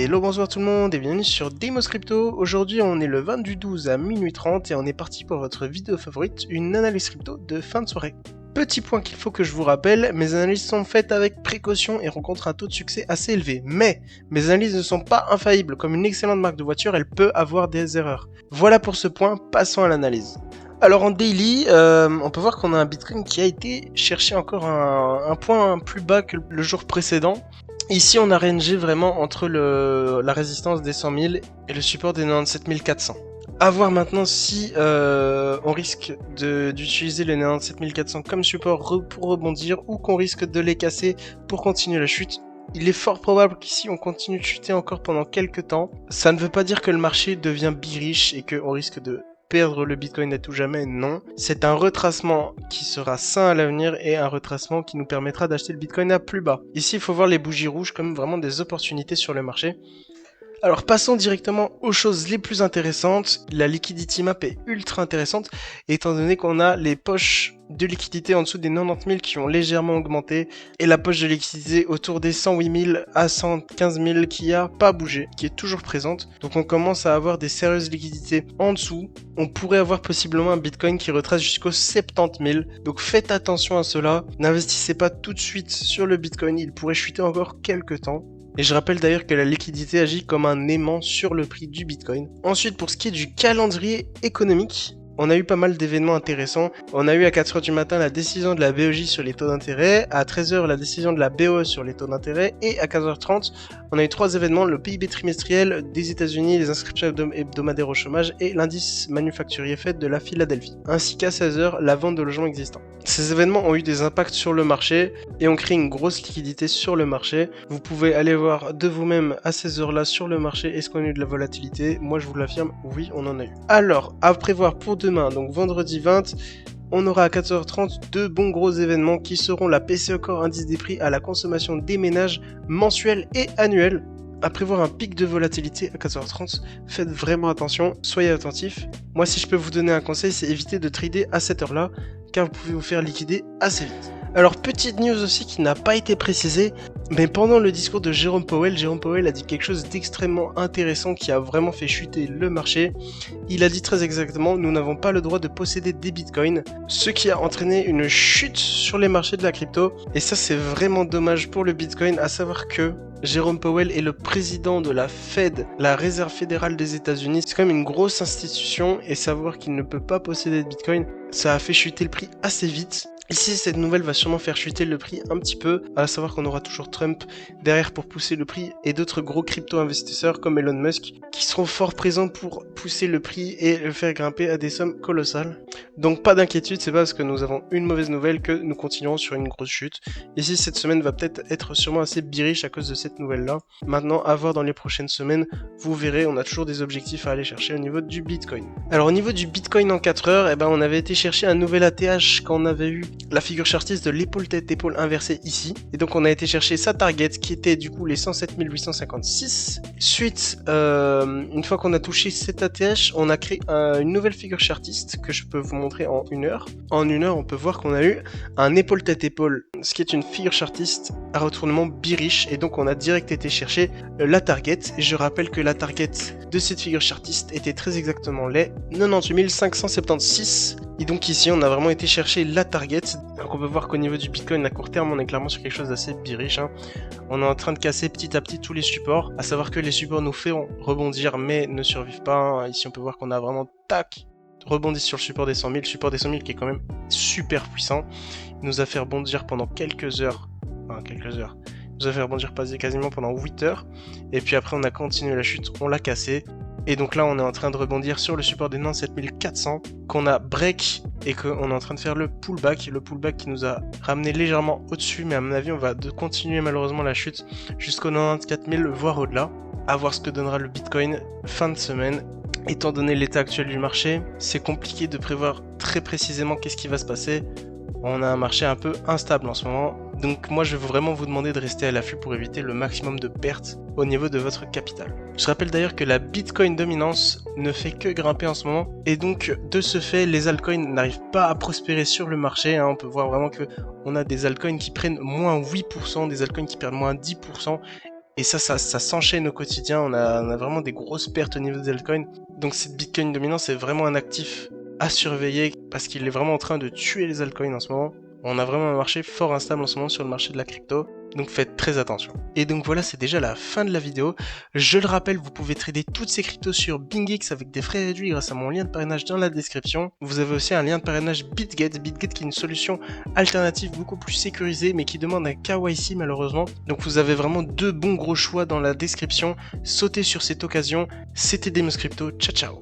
Hello, bonsoir tout le monde et bienvenue sur Deimos Crypto. Aujourd'hui on est le 20 du 12 à minuit 30 et on est parti pour votre vidéo favorite, une analyse crypto de fin de soirée. Petit point qu'il faut que je vous rappelle, mes analyses sont faites avec précaution et rencontrent un taux de succès assez élevé. Mais mes analyses ne sont pas infaillibles, comme une excellente marque de voiture, elle peut avoir des erreurs. Voilà pour ce point, passons à l'analyse. Alors en daily, on peut voir qu'on a un Bitcoin qui a été chercher encore un point plus bas que le jour précédent. Ici, on a rangé vraiment entre la résistance des 100 000 et le support des 97 400. A voir maintenant si on risque d'utiliser les 97 400 comme support pour rebondir ou qu'on risque de les casser pour continuer la chute. Il est fort probable qu'ici on continue de chuter encore pendant quelques temps. Ça ne veut pas dire que le marché devient bearish et qu'on risque de perdre le Bitcoin à tout jamais, non. C'est un retracement qui sera sain à l'avenir et un retracement qui nous permettra d'acheter le Bitcoin à plus bas. Ici, il faut voir les bougies rouges comme vraiment des opportunités sur le marché. Alors passons directement aux choses les plus intéressantes. La liquidity map est ultra intéressante étant donné qu'on a les poches de liquidité en dessous des 90 000 qui ont légèrement augmenté et la poche de liquidité autour des 108 000 à 115 000 qui a pas bougé, qui est toujours présente. Donc on commence à avoir des sérieuses liquidités en dessous. On pourrait avoir possiblement un Bitcoin qui retrace jusqu'aux 70 000. Donc faites attention à cela. N'investissez pas tout de suite sur le Bitcoin, il pourrait chuter encore quelques temps. Et je rappelle d'ailleurs que la liquidité agit comme un aimant sur le prix du Bitcoin. Ensuite, pour ce qui est du calendrier économique, on a eu pas mal d'événements intéressants. On a eu à 4h du matin la décision de la BOJ sur les taux d'intérêt, à 13h la décision de la BOE sur les taux d'intérêt, et à 15h30, on a eu 3 événements, le PIB trimestriel des États-Unis, les inscriptions hebdomadaires au chômage et l'indice manufacturier fait de la Philadelphie, ainsi qu'à 16h la vente de logements existants. Ces événements ont eu des impacts sur le marché et ont créé une grosse liquidité sur le marché. Vous pouvez aller voir de vous-même à ces heures-là sur le marché est-ce qu'on a eu de la volatilité. Moi je vous l'affirme, oui on en a eu. Alors, à prévoir pour demain, donc vendredi 20, on aura à 14h30 deux bons gros événements qui seront la PCE Core indice des prix à la consommation des ménages mensuel et annuel. À prévoir un pic de volatilité à 14h30, faites vraiment attention, soyez attentifs. Moi si je peux vous donner un conseil, c'est éviter de trader à cette heure-là, car vous pouvez vous faire liquider assez vite. Alors petite news aussi qui n'a pas été précisée, mais pendant le discours de Jérôme Powell a dit quelque chose d'extrêmement intéressant qui a vraiment fait chuter le marché. Il a dit très exactement, nous n'avons pas le droit de posséder des bitcoins, ce qui a entraîné une chute sur les marchés de la crypto, et ça c'est vraiment dommage pour le bitcoin, à savoir que Jérôme Powell est le président de la Fed, la réserve fédérale des États-Unis. C'est quand même une grosse institution et savoir qu'il ne peut pas posséder de Bitcoin, ça a fait chuter le prix assez vite. Ici, cette nouvelle va sûrement faire chuter le prix un petit peu, à savoir qu'on aura toujours Trump derrière pour pousser le prix et d'autres gros crypto-investisseurs comme Elon Musk qui seront fort présents pour pousser le prix et le faire grimper à des sommes colossales. Donc pas d'inquiétude, c'est pas parce que nous avons une mauvaise nouvelle que nous continuerons sur une grosse chute. Ici, cette semaine va peut-être être sûrement assez bearish à cause de cette nouvelle-là. Maintenant, à voir dans les prochaines semaines, vous verrez, on a toujours des objectifs à aller chercher au niveau du Bitcoin. Alors au niveau du Bitcoin en 4 heures, on avait été chercher un nouvel ATH quand on avait eu la figure chartiste de l'épaule tête épaule inversée ici, et donc on a été chercher sa target qui était du coup les 107 856. Suite, une fois qu'on a touché cet ATH, on a créé une nouvelle figure chartiste que je peux vous montrer en 1 heure. En 1 heure, on peut voir qu'on a eu un épaule tête épaule, ce qui est une figure chartiste à retournement bearish, et donc on a direct été chercher la target. Et je rappelle que la target de cette figure chartiste était très exactement les 98 576. Et donc ici, on a vraiment été chercher la target. Donc on peut voir qu'au niveau du Bitcoin à court terme, on est clairement sur quelque chose d'assez bearish. On est en train de casser petit à petit tous les supports. À savoir que les supports nous feront rebondir, mais ne survivent pas. Ici, on peut voir qu'on a vraiment rebondi sur le support des 100 000. Le support des 100 000 qui est quand même super puissant. Il nous a fait rebondir pendant quelques heures. Il nous a fait rebondir quasiment pendant 8 heures. Et puis après, on a continué la chute, on l'a cassé. Et donc là, on est en train de rebondir sur le support des 97 400 qu'on a break et qu'on est en train de faire le pullback qui nous a ramené légèrement au-dessus, mais à mon avis, on va continuer malheureusement la chute jusqu'aux 94 000, voire au-delà. À voir ce que donnera le Bitcoin fin de semaine. Étant donné l'état actuel du marché, c'est compliqué de prévoir très précisément qu'est-ce qui va se passer. On a un marché un peu instable en ce moment. Donc moi je veux vraiment vous demander de rester à l'affût pour éviter le maximum de pertes au niveau de votre capital. Je rappelle d'ailleurs que la Bitcoin dominance ne fait que grimper en ce moment et donc de ce fait les altcoins n'arrivent pas à prospérer sur le marché. On peut voir vraiment que on a des altcoins qui prennent moins 8%, des altcoins qui perdent moins 10%. Et ça s'enchaîne au quotidien, on a vraiment des grosses pertes au niveau des altcoins. Donc cette Bitcoin dominant, c'est vraiment un actif à surveiller parce qu'il est vraiment en train de tuer les altcoins en ce moment. On a vraiment un marché fort instable en ce moment sur le marché de la crypto, donc faites très attention. Et donc voilà, c'est déjà la fin de la vidéo. Je le rappelle, vous pouvez trader toutes ces cryptos sur BingX avec des frais réduits grâce à mon lien de parrainage dans la description. Vous avez aussi un lien de parrainage BitGet qui est une solution alternative beaucoup plus sécurisée mais qui demande un KYC malheureusement. Donc vous avez vraiment deux bons gros choix dans la description. Sautez sur cette occasion. C'était Demos Crypto, ciao ciao.